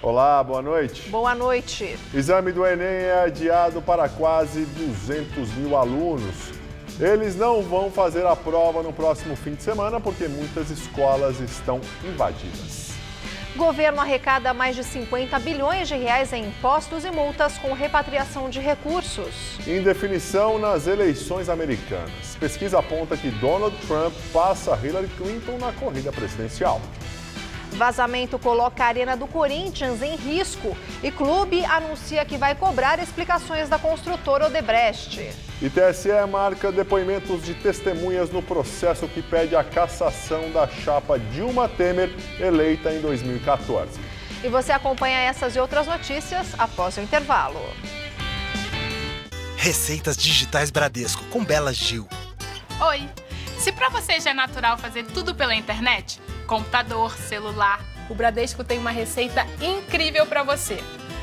Olá, boa noite. Boa noite. Exame do Enem é adiado para quase 200 mil alunos. Eles não vão fazer a prova no próximo fim de semana porque muitas escolas estão invadidas. Governo arrecada mais de 50 bilhões de reais em impostos e multas com repatriação de recursos. Indefinição nas eleições americanas. Pesquisa aponta que Donald Trump passa Hillary Clinton na corrida presidencial. Vazamento coloca a Arena do Corinthians em risco e clube anuncia que vai cobrar explicações da construtora Odebrecht. E TSE marca depoimentos de testemunhas no processo que pede a cassação da chapa Dilma Temer, eleita em 2014. E você acompanha essas e outras notícias após o intervalo. Receitas Digitais Bradesco, com Bela Gil. Oi! Se para você já é natural fazer tudo pela internet, computador, celular, o Bradesco tem uma receita incrível para você.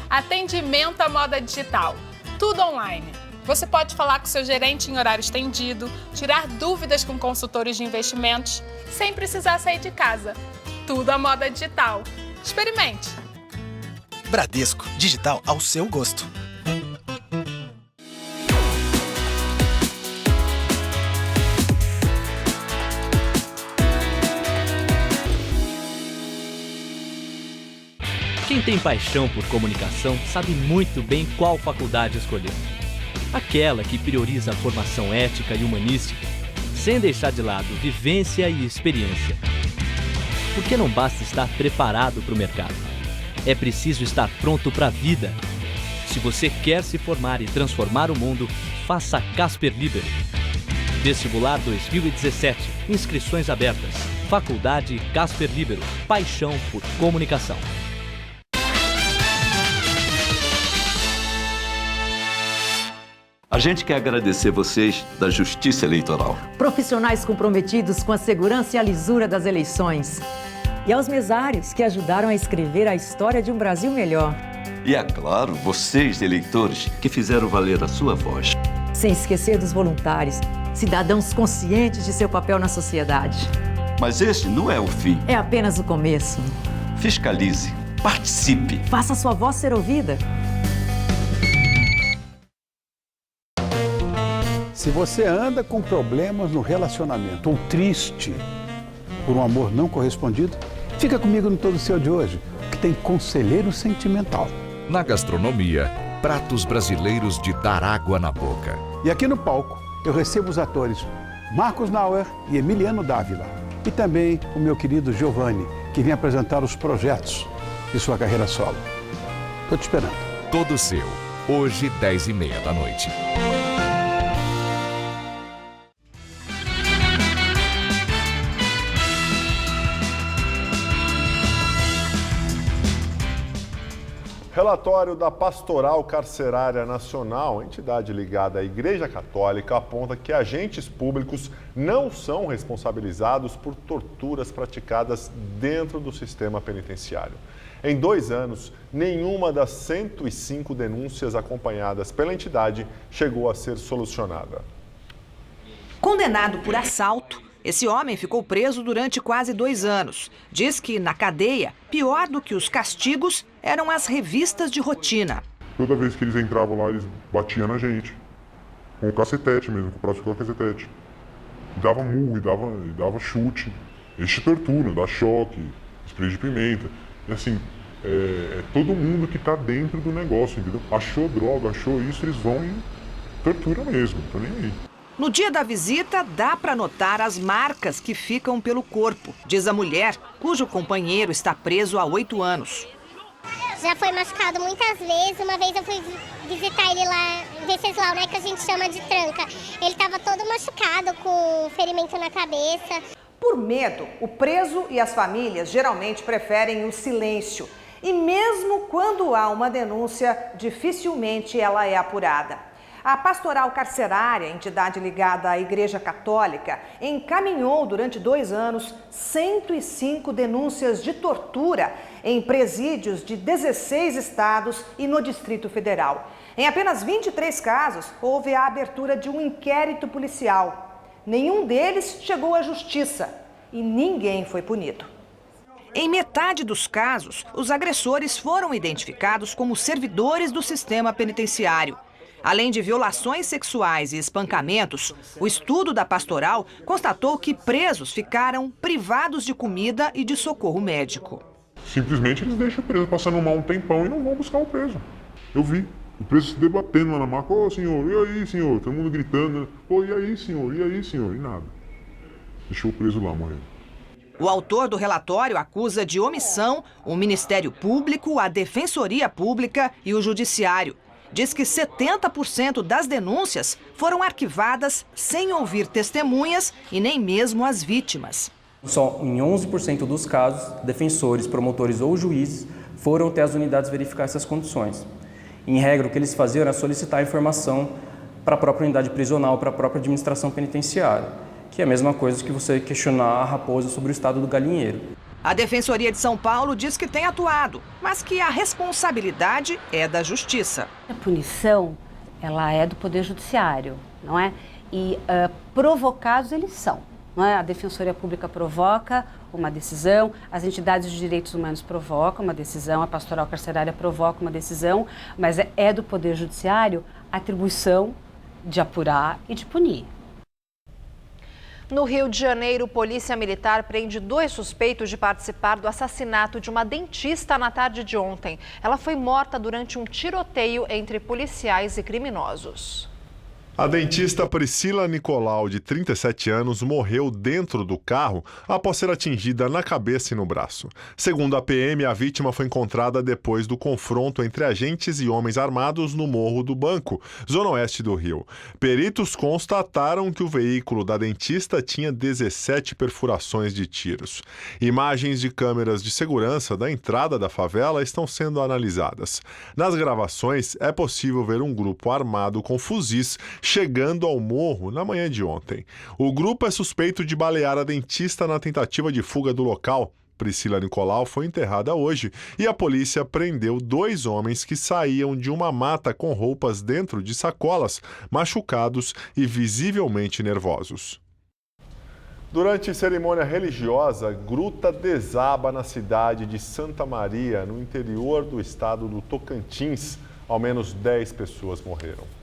Atendimento à moda digital, tudo online. Você pode falar com seu gerente em horário estendido, tirar dúvidas com consultores de investimentos, sem precisar sair de casa. Tudo à moda digital. Experimente! Bradesco, digital ao seu gosto. Quem tem paixão por comunicação sabe muito bem qual faculdade escolher. Aquela que prioriza a formação ética e humanística, sem deixar de lado vivência e experiência. Porque não basta estar preparado para o mercado. É preciso estar pronto para a vida. Se você quer se formar e transformar o mundo, faça Casper Libero. Vestibular 2017. Inscrições abertas. Faculdade Casper Libero. Paixão por comunicação. A gente quer agradecer vocês da Justiça Eleitoral. Profissionais comprometidos com a segurança e a lisura das eleições. E aos mesários que ajudaram a escrever a história de um Brasil melhor. E, é claro, vocês, eleitores, que fizeram valer a sua voz. Sem esquecer dos voluntários, cidadãos conscientes de seu papel na sociedade. Mas esse não é o fim. É apenas o começo. Fiscalize, participe. Faça sua voz ser ouvida. Se você anda com problemas no relacionamento ou triste por um amor não correspondido, fica comigo no Todo Seu de hoje, que tem conselheiro sentimental. Na gastronomia, pratos brasileiros de dar água na boca. E aqui no palco, eu recebo os atores Marcos Nauer e Emiliano Dávila. E também o meu querido Giovanni, que vem apresentar os projetos de sua carreira solo. Estou te esperando. Todo Seu, hoje 10h30 da noite. Relatório da Pastoral Carcerária Nacional, entidade ligada à Igreja Católica, aponta que agentes públicos não são responsabilizados por torturas praticadas dentro do sistema penitenciário. Em 2 anos, nenhuma das 105 denúncias acompanhadas pela entidade chegou a ser solucionada. Condenado por assalto, esse homem ficou preso durante quase 2 anos. Diz que, na cadeia, pior do que os castigos eram as revistas de rotina. Toda vez que eles entravam lá, eles batiam na gente. Com o cacetete mesmo, com o próprio cacetete. Dava murro, e dava chute. Eles te torturam, dá choque, spray de pimenta. E assim, é todo mundo que tá dentro do negócio, entendeu? Achou droga, achou isso, eles vão e torturam mesmo, não tô nem aí. No dia da visita, dá para notar as marcas que ficam pelo corpo, diz a mulher, cujo companheiro está preso há 8 anos. Já foi machucado muitas vezes. Uma vez eu fui visitar ele lá em Venceslau, né, que a gente chama de tranca. Ele estava todo machucado, com ferimento na cabeça. Por medo, o preso e as famílias geralmente preferem o silêncio. E mesmo quando há uma denúncia, dificilmente ela é apurada. A Pastoral Carcerária, entidade ligada à Igreja Católica, encaminhou durante 2 anos 105 denúncias de tortura em presídios de 16 estados e no Distrito Federal. Em apenas 23 casos, houve a abertura de um inquérito policial. Nenhum deles chegou à justiça e ninguém foi punido. Em metade dos casos, os agressores foram identificados como servidores do sistema penitenciário. Além de violações sexuais e espancamentos, o estudo da Pastoral constatou que presos ficaram privados de comida e de socorro médico. Simplesmente eles deixam o preso passando mal um tempão e não vão buscar o preso. Eu vi o preso se debatendo lá na maca. Ô, senhor, e aí, senhor? Todo mundo gritando. Ô, e aí, senhor? E aí, senhor? E nada. Deixou o preso lá morrendo. O autor do relatório acusa de omissão o Ministério Público, a Defensoria Pública e o Judiciário. Diz que 70% das denúncias foram arquivadas sem ouvir testemunhas e nem mesmo as vítimas. Só em 11% dos casos, defensores, promotores ou juízes foram até as unidades verificar essas condições. Em regra, o que eles faziam era solicitar informação para a própria unidade prisional, para a própria administração penitenciária, que é a mesma coisa que você questionar a raposa sobre o estado do galinheiro. A Defensoria de São Paulo diz que tem atuado, mas que a responsabilidade é da Justiça. A punição, ela é do Poder Judiciário, não é? E provocados eles são, não é? A Defensoria Pública provoca uma decisão, as entidades de direitos humanos provocam uma decisão, a Pastoral Carcerária provoca uma decisão, mas é do Poder Judiciário a atribuição de apurar e de punir. No Rio de Janeiro, Polícia Militar prende 2 suspeitos de participar do assassinato de uma dentista na tarde de ontem. Ela foi morta durante um tiroteio entre policiais e criminosos. A dentista Priscila Nicolau, de 37 anos, morreu dentro do carro após ser atingida na cabeça e no braço. Segundo a PM, a vítima foi encontrada depois do confronto entre agentes e homens armados no Morro do Banco, zona oeste do Rio. Peritos constataram que o veículo da dentista tinha 17 perfurações de tiros. Imagens de câmeras de segurança da entrada da favela estão sendo analisadas. Nas gravações, é possível ver um grupo armado com fuzis chegando ao morro na manhã de ontem. O grupo é suspeito de balear a dentista na tentativa de fuga do local. Priscila Nicolau foi enterrada hoje e a polícia prendeu 2 homens que saíam de uma mata com roupas dentro de sacolas, machucados e visivelmente nervosos. Durante cerimônia religiosa, gruta desaba na cidade de Santa Maria, no interior do estado do Tocantins. Ao menos 10 pessoas morreram.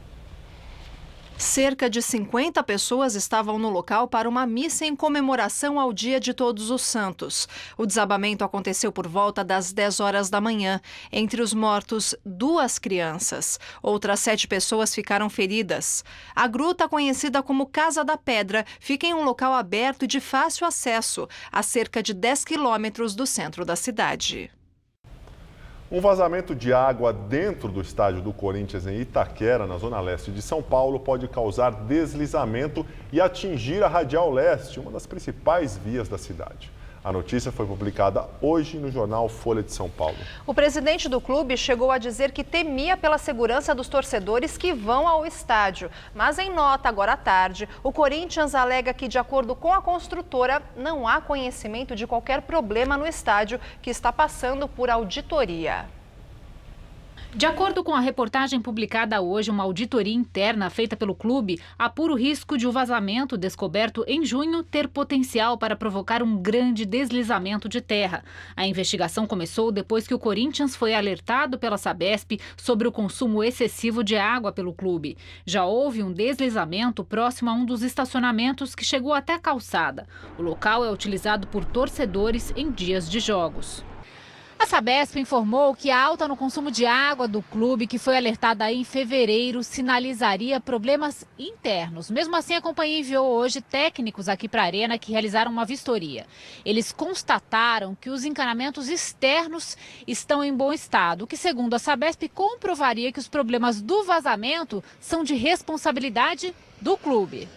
Cerca de 50 pessoas estavam no local para uma missa em comemoração ao Dia de Todos os Santos. O desabamento aconteceu por volta das 10 horas da manhã. Entre os mortos, 2 crianças. Outras 7 pessoas ficaram feridas. A gruta, conhecida como Casa da Pedra, fica em um local aberto e de fácil acesso, a cerca de 10 quilômetros do centro da cidade. Um vazamento de água dentro do estádio do Corinthians em Itaquera, na zona leste de São Paulo, pode causar deslizamento e atingir a Radial Leste, uma das principais vias da cidade. A notícia foi publicada hoje no jornal Folha de São Paulo. O presidente do clube chegou a dizer que temia pela segurança dos torcedores que vão ao estádio. Mas em nota agora à tarde, o Corinthians alega que, de acordo com a construtora, não há conhecimento de qualquer problema no estádio que está passando por auditoria. De acordo com a reportagem publicada hoje, uma auditoria interna feita pelo clube apura o risco de o vazamento descoberto em junho ter potencial para provocar um grande deslizamento de terra. A investigação começou depois que o Corinthians foi alertado pela Sabesp sobre o consumo excessivo de água pelo clube. Já houve um deslizamento próximo a um dos estacionamentos que chegou até a calçada. O local é utilizado por torcedores em dias de jogos. A Sabesp informou que a alta no consumo de água do clube, que foi alertada em fevereiro, sinalizaria problemas internos. Mesmo assim, a companhia enviou hoje técnicos aqui para a Arena que realizaram uma vistoria. Eles constataram que os encanamentos externos estão em bom estado, o que, segundo a Sabesp, comprovaria que os problemas do vazamento são de responsabilidade do clube.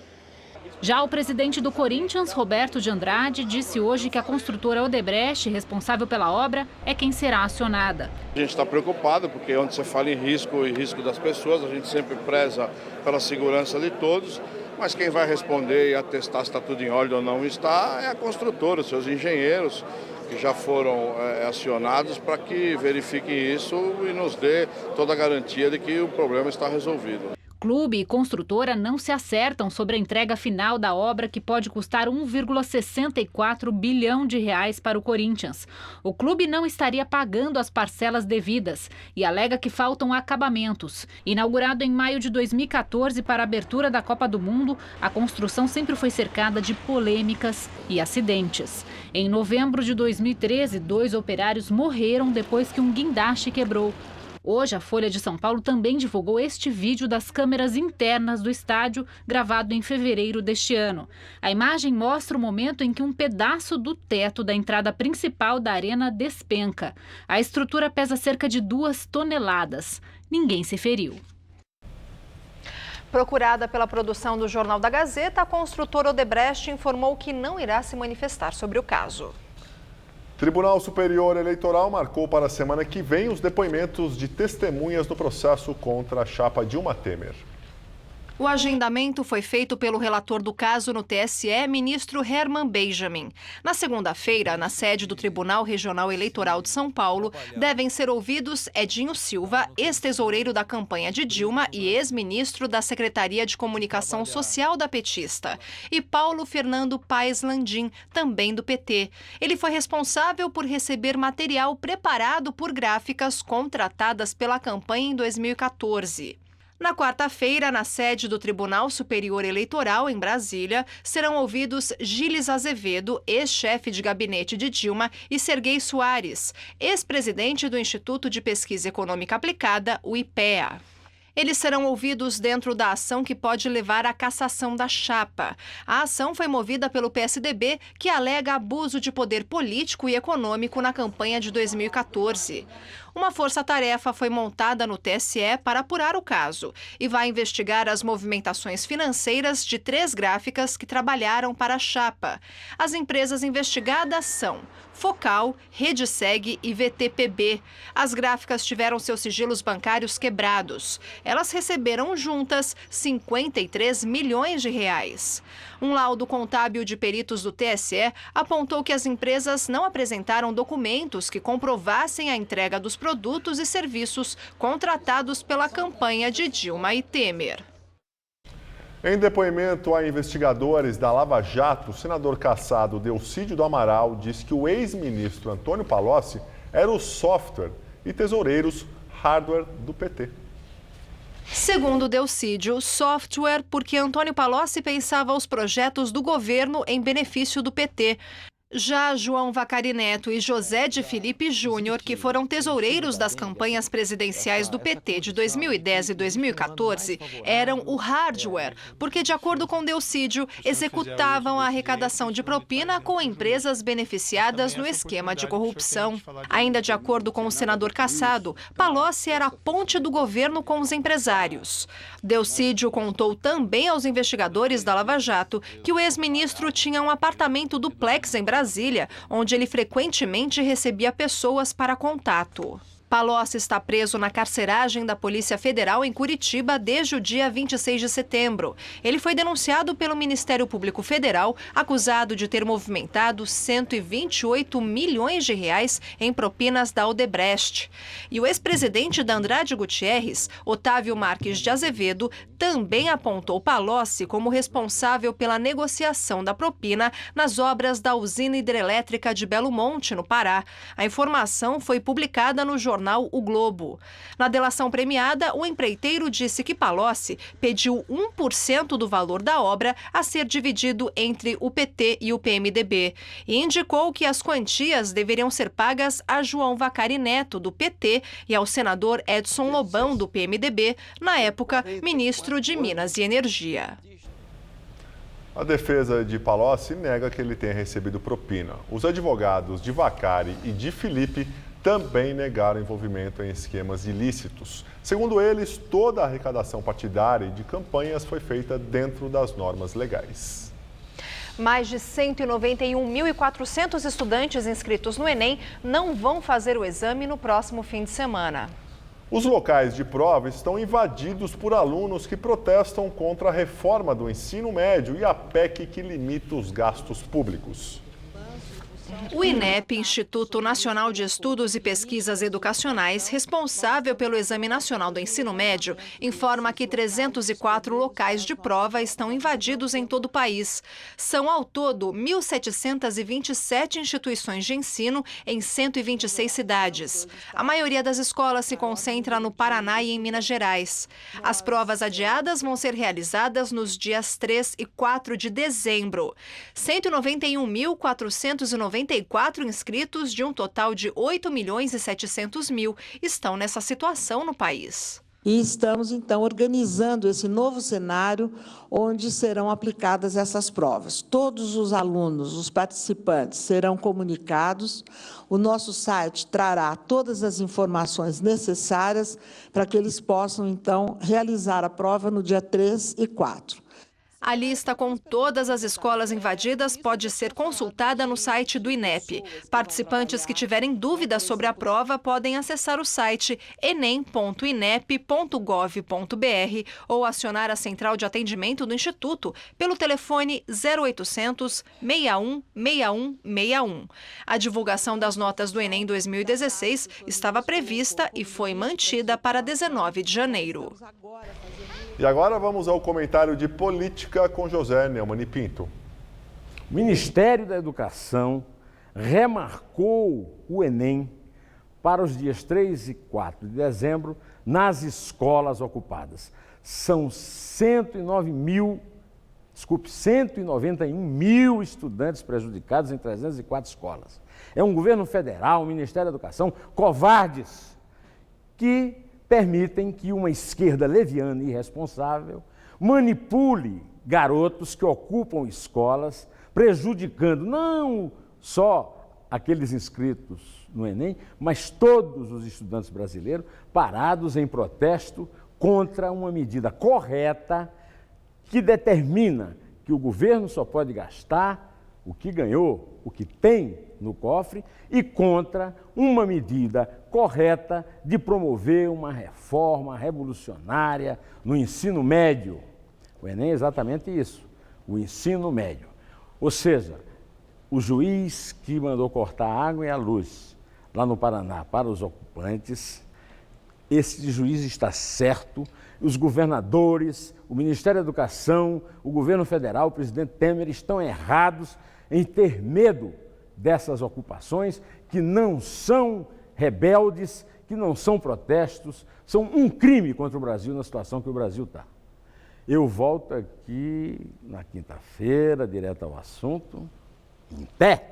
Já o presidente do Corinthians, Roberto de Andrade, disse hoje que a construtora Odebrecht, responsável pela obra, é quem será acionada. A gente está preocupado porque onde você fala em risco e risco das pessoas, a gente sempre preza pela segurança de todos, mas quem vai responder e atestar se está tudo em ordem ou não está é a construtora, os seus engenheiros, que já foram acionados para que verifiquem isso e nos dê toda a garantia de que o problema está resolvido. Clube e construtora não se acertam sobre a entrega final da obra, que pode custar 1,64 bilhão de reais para o Corinthians. O clube não estaria pagando as parcelas devidas e alega que faltam acabamentos. Inaugurado em maio de 2014 para a abertura da Copa do Mundo, a construção sempre foi cercada de polêmicas e acidentes. Em novembro de 2013, 2 operários morreram depois que um guindaste quebrou. Hoje, a Folha de São Paulo também divulgou este vídeo das câmeras internas do estádio, gravado em fevereiro deste ano. A imagem mostra o momento em que um pedaço do teto da entrada principal da arena despenca. A estrutura pesa cerca de 2 toneladas. Ninguém se feriu. Procurada pela produção do Jornal da Gazeta, a construtora Odebrecht informou que não irá se manifestar sobre o caso. Tribunal Superior Eleitoral marcou para a semana que vem os depoimentos de testemunhas no processo contra a chapa Dilma Temer. O agendamento foi feito pelo relator do caso no TSE, ministro Herman Benjamin. Na segunda-feira, na sede do Tribunal Regional Eleitoral de São Paulo, devem ser ouvidos Edinho Silva, ex-tesoureiro da campanha de Dilma e ex-ministro da Secretaria de Comunicação Social da petista, e Paulo Fernando Paes Landim, também do PT. Ele foi responsável por receber material preparado por gráficas contratadas pela campanha em 2014. Na quarta-feira, na sede do Tribunal Superior Eleitoral, em Brasília, serão ouvidos Gilles Azevedo, ex-chefe de gabinete de Dilma, e Serguei Soares, ex-presidente do Instituto de Pesquisa Econômica Aplicada, o IPEA. Eles serão ouvidos dentro da ação que pode levar à cassação da chapa. A ação foi movida pelo PSDB, que alega abuso de poder político e econômico na campanha de 2014. Uma força-tarefa foi montada no TSE para apurar o caso e vai investigar as movimentações financeiras de 3 gráficas que trabalharam para a chapa. As empresas investigadas são Focal, RedeSeg e VTPB. As gráficas tiveram seus sigilos bancários quebrados. Elas receberam juntas 53 milhões de reais. Um laudo contábil de peritos do TSE apontou que as empresas não apresentaram documentos que comprovassem a entrega dos produtos e serviços contratados pela campanha de Dilma e Temer. Em depoimento a investigadores da Lava Jato, o senador cassado Delcídio do Amaral diz que o ex-ministro Antônio Palocci era o software e tesoureiros hardware do PT. Segundo Delcídio, software porque Antônio Palocci pensava os projetos do governo em benefício do PT. Já João Vacari Neto e José de Filipe Júnior, que foram tesoureiros das campanhas presidenciais do PT de 2010 e 2014, eram o hardware, porque, de acordo com Delcídio, executavam a arrecadação de propina com empresas beneficiadas no esquema de corrupção. Ainda de acordo com o senador cassado, Palocci era a ponte do governo com os empresários. Delcídio contou também aos investigadores da Lava Jato que o ex-ministro tinha um apartamento duplex em Brasília, onde ele frequentemente recebia pessoas para contato. Palocci está preso na carceragem da Polícia Federal em Curitiba desde o dia 26 de setembro. Ele foi denunciado pelo Ministério Público Federal, acusado de ter movimentado 128 milhões de reais em propinas da Odebrecht. E o ex-presidente da Andrade Gutierrez, Otávio Marques de Azevedo, também apontou Palocci como responsável pela negociação da propina nas obras da usina hidrelétrica de Belo Monte, no Pará. A informação foi publicada no jornal O Globo. Na delação premiada, o empreiteiro disse que Palocci pediu 1% do valor da obra a ser dividido entre o PT e o PMDB e indicou que as quantias deveriam ser pagas a João Vacari Neto, do PT, e ao senador Edson Lobão, do PMDB, na época, ministro de Minas e Energia. A defesa de Palocci nega que ele tenha recebido propina. Os advogados de Vacari e de Filipe também negaram envolvimento em esquemas ilícitos. Segundo eles, toda a arrecadação partidária e de campanhas foi feita dentro das normas legais. Mais de 191.400 estudantes inscritos no Enem não vão fazer o exame no próximo fim de semana. Os locais de prova estão invadidos por alunos que protestam contra a reforma do ensino médio e a PEC que limita os gastos públicos. O INEP, Instituto Nacional de Estudos e Pesquisas Educacionais, responsável pelo Exame Nacional do Ensino Médio, informa que 304 locais de prova estão invadidos em todo o país. São, ao todo, 1.727 instituições de ensino em 126 cidades. A maioria das escolas se concentra no Paraná e em Minas Gerais. As provas adiadas vão ser realizadas nos dias 3 e 4 de dezembro. 191.494 inscritos de um total de 8.700.000 estão nessa situação no país. E estamos, então, organizando esse novo cenário onde serão aplicadas essas provas. Todos os alunos, os participantes, serão comunicados. O nosso site trará todas as informações necessárias para que eles possam, então, realizar a prova no dia 3 e 4. A lista com todas as escolas invadidas pode ser consultada no site do INEP. Participantes que tiverem dúvidas sobre a prova podem acessar o site enem.inep.gov.br ou acionar a central de atendimento do Instituto pelo telefone 0800 61 61 61. A divulgação das notas do Enem 2016 estava prevista e foi mantida para 19 de janeiro. E agora vamos ao comentário de política com José Neumann e Pinto. O Ministério da Educação remarcou o Enem para os dias 3 e 4 de dezembro nas escolas ocupadas. São 191 mil estudantes prejudicados em 304 escolas. É um governo federal, o Ministério da Educação, covardes, que permitem que uma esquerda leviana e irresponsável manipule garotos que ocupam escolas, prejudicando não só aqueles inscritos no Enem, mas todos os estudantes brasileiros parados em protesto contra uma medida correta que determina que o governo só pode gastar o que ganhou, o que tem no cofre, e contra uma medida correta de promover uma reforma revolucionária no ensino médio. O Enem é exatamente isso, o ensino médio. Ou seja, o juiz que mandou cortar a água e a luz lá no Paraná para os ocupantes, esse juiz está certo, os governadores, o Ministério da Educação, o governo federal, o presidente Temer estão errados em ter medo dessas ocupações que não são rebeldes, que não são protestos, são um crime contra o Brasil na situação que o Brasil está. Eu volto aqui na quinta-feira, direto ao assunto, em pé.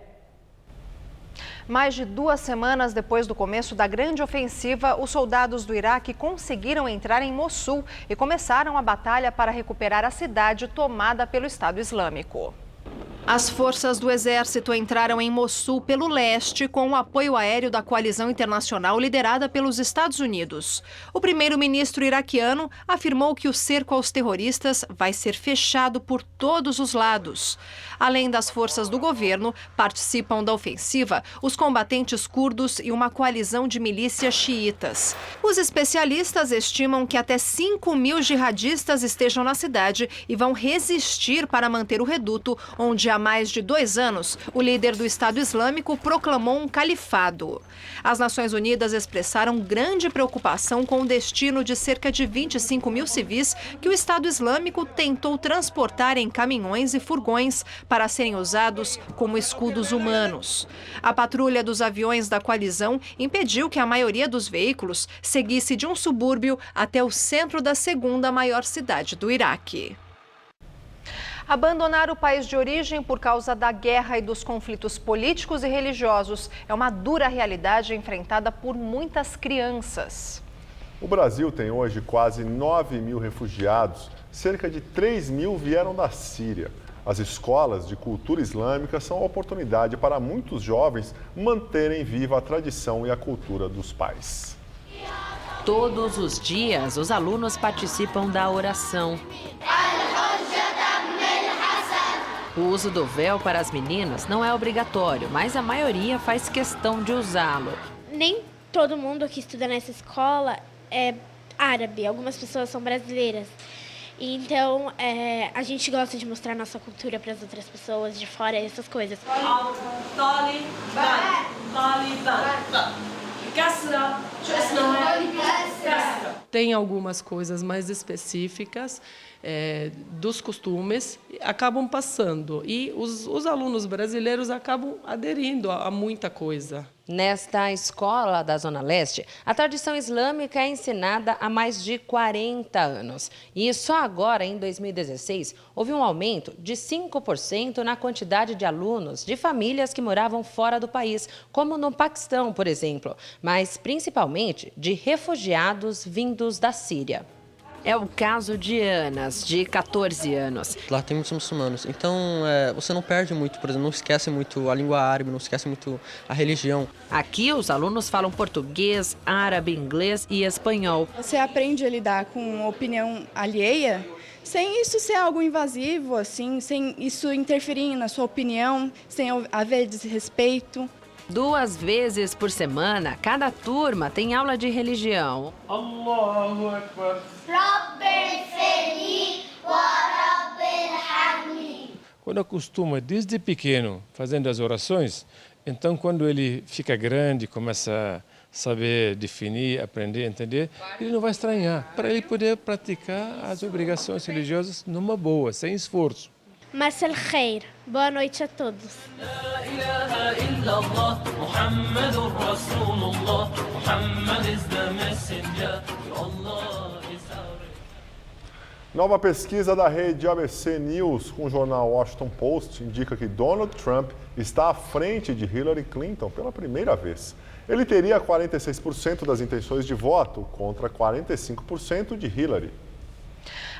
Mais de 2 semanas depois do começo da grande ofensiva, os soldados do Iraque conseguiram entrar em Mossul e começaram a batalha para recuperar a cidade tomada pelo Estado Islâmico. As forças do exército entraram em Mossul pelo leste com o apoio aéreo da coalizão internacional liderada pelos Estados Unidos. O primeiro-ministro iraquiano afirmou que o cerco aos terroristas vai ser fechado por todos os lados. Além das forças do governo, participam da ofensiva os combatentes curdos e uma coalizão de milícias xiitas. Os especialistas estimam que até 5.000 jihadistas estejam na cidade e vão resistir para manter o reduto, onde há mais de 2 anos, o líder do Estado Islâmico proclamou um califado. As Nações Unidas expressaram grande preocupação com o destino de cerca de 25.000 civis que o Estado Islâmico tentou transportar em caminhões e furgões para serem usados como escudos humanos. A patrulha dos aviões da coalizão impediu que a maioria dos veículos seguisse de um subúrbio até o centro da 2ª maior cidade do Iraque. Abandonar o país de origem por causa da guerra e dos conflitos políticos e religiosos é uma dura realidade enfrentada por muitas crianças. O Brasil tem hoje quase 9.000 refugiados, cerca de 3.000 vieram da Síria. As escolas de cultura islâmica são a oportunidade para muitos jovens manterem viva a tradição e a cultura dos pais. Todos os dias, os alunos participam da oração. O uso do véu para as meninas não é obrigatório, mas a maioria faz questão de usá-lo. Nem todo mundo que estuda nessa escola é árabe, algumas pessoas são brasileiras. Então, a gente gosta de mostrar nossa cultura para as outras pessoas de fora, essas coisas. Tem algumas coisas mais específicas dos costumes, acabam passando. E os alunos brasileiros acabam aderindo a muita coisa. Nesta escola da Zona Leste, a tradição islâmica é ensinada há mais de 40 anos. E só agora, em 2016, houve um aumento de 5% na quantidade de alunos de famílias que moravam fora do país, como no Paquistão, por exemplo, mas principalmente de refugiados vindos da Síria. É o caso de Anas, de 14 anos. Lá tem muitos muçulmanos, então você não perde muito, por exemplo, não esquece muito a língua árabe, não esquece muito a religião. Aqui os alunos falam português, árabe, inglês e espanhol. Você aprende a lidar com opinião alheia, sem isso ser algo invasivo, assim, sem isso interferir na sua opinião, sem haver desrespeito. 2 vezes por semana, cada turma tem aula de religião. Allahu Akbar. Quando acostuma desde pequeno fazendo as orações, então quando ele fica grande, começa a saber definir, aprender, entender, ele não vai estranhar, para ele poder praticar as obrigações religiosas numa boa, sem esforço. Mas el khair. Boa noite a todos. Nova pesquisa da rede ABC News com o jornal Washington Post indica que Donald Trump está à frente de Hillary Clinton pela primeira vez. Ele teria 46% das intenções de voto contra 45% de Hillary.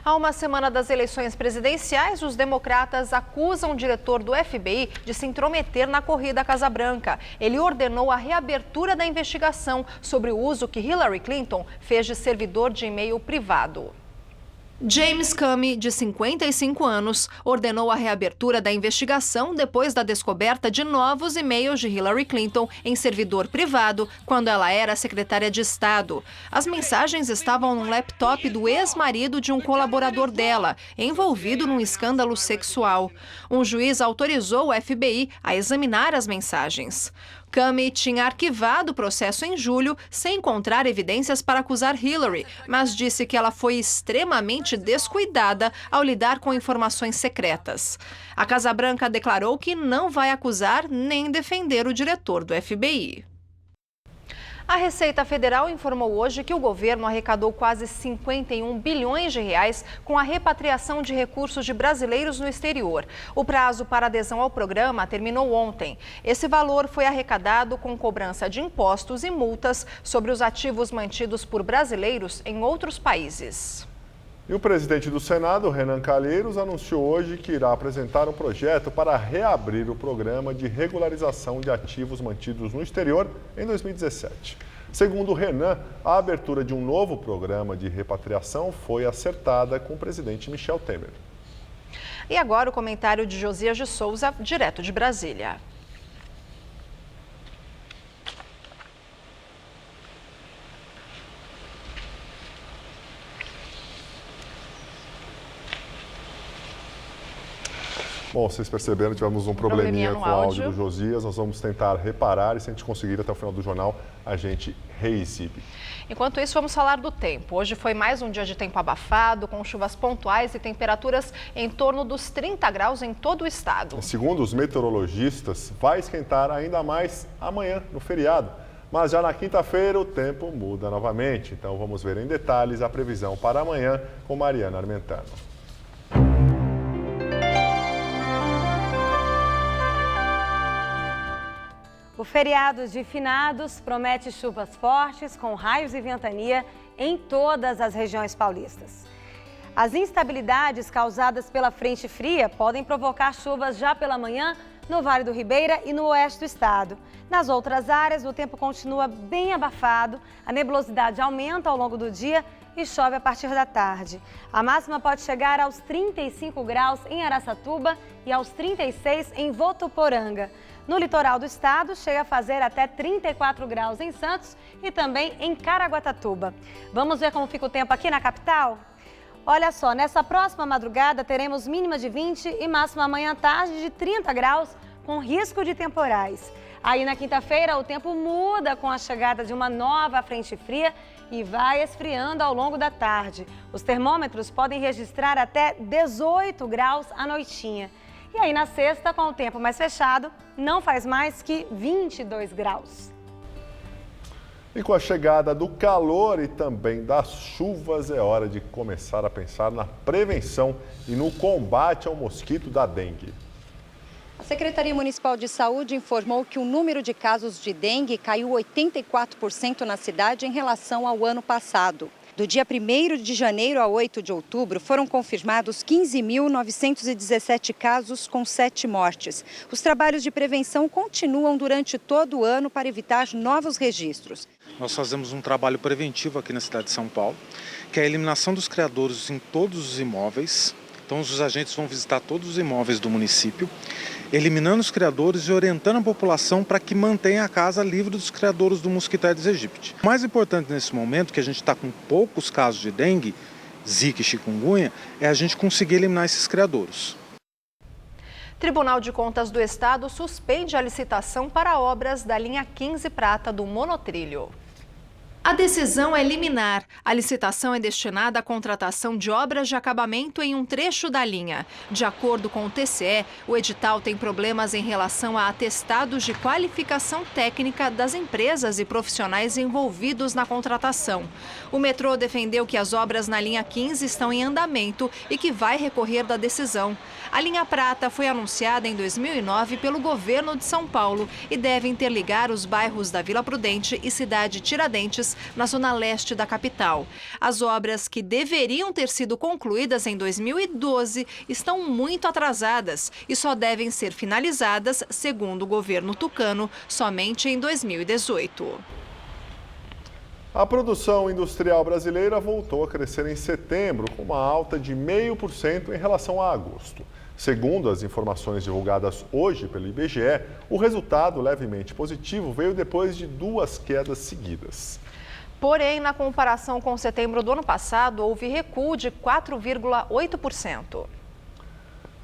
Há uma semana das eleições presidenciais, os democratas acusam o diretor do FBI de se intrometer na corrida à Casa Branca. Ele ordenou a reabertura da investigação sobre o uso que Hillary Clinton fez de servidor de e-mail privado. James Comey, de 55 anos, ordenou a reabertura da investigação depois da descoberta de novos e-mails de Hillary Clinton em servidor privado, quando ela era secretária de Estado. As mensagens estavam no laptop do ex-marido de um colaborador dela, envolvido num escândalo sexual. Um juiz autorizou o FBI a examinar as mensagens. Comey tinha arquivado o processo em julho sem encontrar evidências para acusar Hillary, mas disse que ela foi extremamente descuidada ao lidar com informações secretas. A Casa Branca declarou que não vai acusar nem defender o diretor do FBI. A Receita Federal informou hoje que o governo arrecadou quase 51 bilhões de reais com a repatriação de recursos de brasileiros no exterior. O prazo para adesão ao programa terminou ontem. Esse valor foi arrecadado com cobrança de impostos e multas sobre os ativos mantidos por brasileiros em outros países. E o presidente do Senado, Renan Calheiros, anunciou hoje que irá apresentar um projeto para reabrir o programa de regularização de ativos mantidos no exterior em 2017. Segundo o Renan, a abertura de um novo programa de repatriação foi acertada com o presidente Michel Temer. E agora o comentário de Josias de Souza, direto de Brasília. Bom, vocês perceberam, tivemos um probleminha com o áudio do Josias. Nós vamos tentar reparar e se a gente conseguir até o final do jornal, a gente reexibe. Enquanto isso, vamos falar do tempo. Hoje foi mais um dia de tempo abafado, com chuvas pontuais e temperaturas em torno dos 30 graus em todo o estado. Segundo os meteorologistas, vai esquentar ainda mais amanhã, no feriado. Mas já na quinta-feira o tempo muda novamente. Então vamos ver em detalhes a previsão para amanhã com Mariana Armentano. O feriado de finados promete chuvas fortes com raios e ventania em todas as regiões paulistas. As instabilidades causadas pela frente fria podem provocar chuvas já pela manhã no Vale do Ribeira e no oeste do estado. Nas outras áreas, o tempo continua bem abafado, a nebulosidade aumenta ao longo do dia e chove a partir da tarde. A máxima pode chegar aos 35 graus em Araçatuba e aos 36 em Votuporanga. No litoral do estado, chega a fazer até 34 graus em Santos e também em Caraguatatuba. Vamos ver como fica o tempo aqui na capital? Olha só, nessa próxima madrugada teremos mínima de 20 e máxima amanhã à tarde de 30 graus, com risco de temporais. Aí na quinta-feira o tempo muda com a chegada de uma nova frente fria e vai esfriando ao longo da tarde. Os termômetros podem registrar até 18 graus à noitinha. E aí na sexta, com o tempo mais fechado, não faz mais que 22 graus. E com a chegada do calor e também das chuvas, é hora de começar a pensar na prevenção e no combate ao mosquito da dengue. A Secretaria Municipal de Saúde informou que o número de casos de dengue caiu 84% na cidade em relação ao ano passado. Do dia 1º de janeiro a 8 de outubro, foram confirmados 15.917 casos com 7 mortes. Os trabalhos de prevenção continuam durante todo o ano para evitar novos registros. Nós fazemos um trabalho preventivo aqui na cidade de São Paulo, que é a eliminação dos criadouros em todos os imóveis. Então, os agentes vão visitar todos os imóveis do município, eliminando os criadouros e orientando a população para que mantenha a casa livre dos criadouros do mosquito Aedes aegypti. O mais importante nesse momento, que a gente está com poucos casos de dengue, zika e chikungunya, é a gente conseguir eliminar esses criadouros. Tribunal de Contas do Estado suspende a licitação para obras da linha 15 Prata do monotrilho. A decisão é liminar. A licitação é destinada à contratação de obras de acabamento em um trecho da linha. De acordo com o TCE, o edital tem problemas em relação a atestados de qualificação técnica das empresas e profissionais envolvidos na contratação. O metrô defendeu que as obras na linha 15 estão em andamento e que vai recorrer da decisão. A linha Prata foi anunciada em 2009 pelo governo de São Paulo e deve interligar os bairros da Vila Prudente e Cidade Tiradentes, na zona leste da capital. As obras que deveriam ter sido concluídas em 2012 estão muito atrasadas e só devem ser finalizadas, segundo o governo tucano, somente em 2018. A produção industrial brasileira voltou a crescer em setembro, com uma alta de 0,5% em relação a agosto. Segundo as informações divulgadas hoje pelo IBGE, o resultado levemente positivo veio depois de 2 quedas seguidas. Porém, na comparação com setembro do ano passado, houve recuo de 4,8%.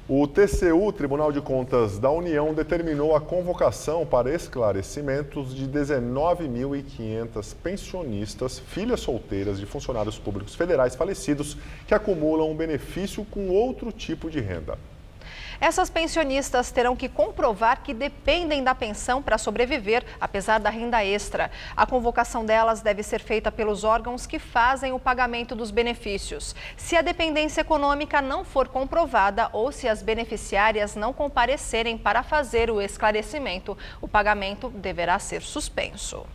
O TCU, Tribunal de Contas da União, determinou a convocação para esclarecimentos de 19.500 pensionistas, filhas solteiras de funcionários públicos federais falecidos que acumulam um benefício com outro tipo de renda. Essas pensionistas terão que comprovar que dependem da pensão para sobreviver, apesar da renda extra. A convocação delas deve ser feita pelos órgãos que fazem o pagamento dos benefícios. Se a dependência econômica não for comprovada ou se as beneficiárias não comparecerem para fazer o esclarecimento, o pagamento deverá ser suspenso.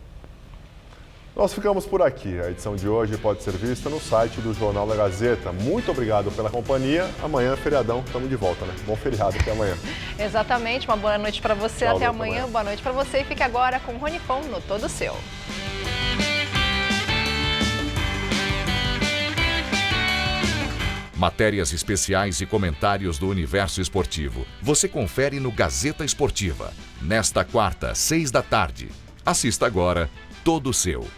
Nós ficamos por aqui. A edição de hoje pode ser vista no site do Jornal da Gazeta. Muito obrigado pela companhia. Amanhã, feriadão, estamos de volta, né? Bom feriado, até amanhã. Exatamente, uma boa noite para você, Tchau, até amanhã. Boa noite para você e fique agora com o Rony Fon no Todo Seu. Matérias especiais e comentários do universo esportivo. Você confere no Gazeta Esportiva. Nesta quarta, 6 da tarde. Assista agora Todo Seu.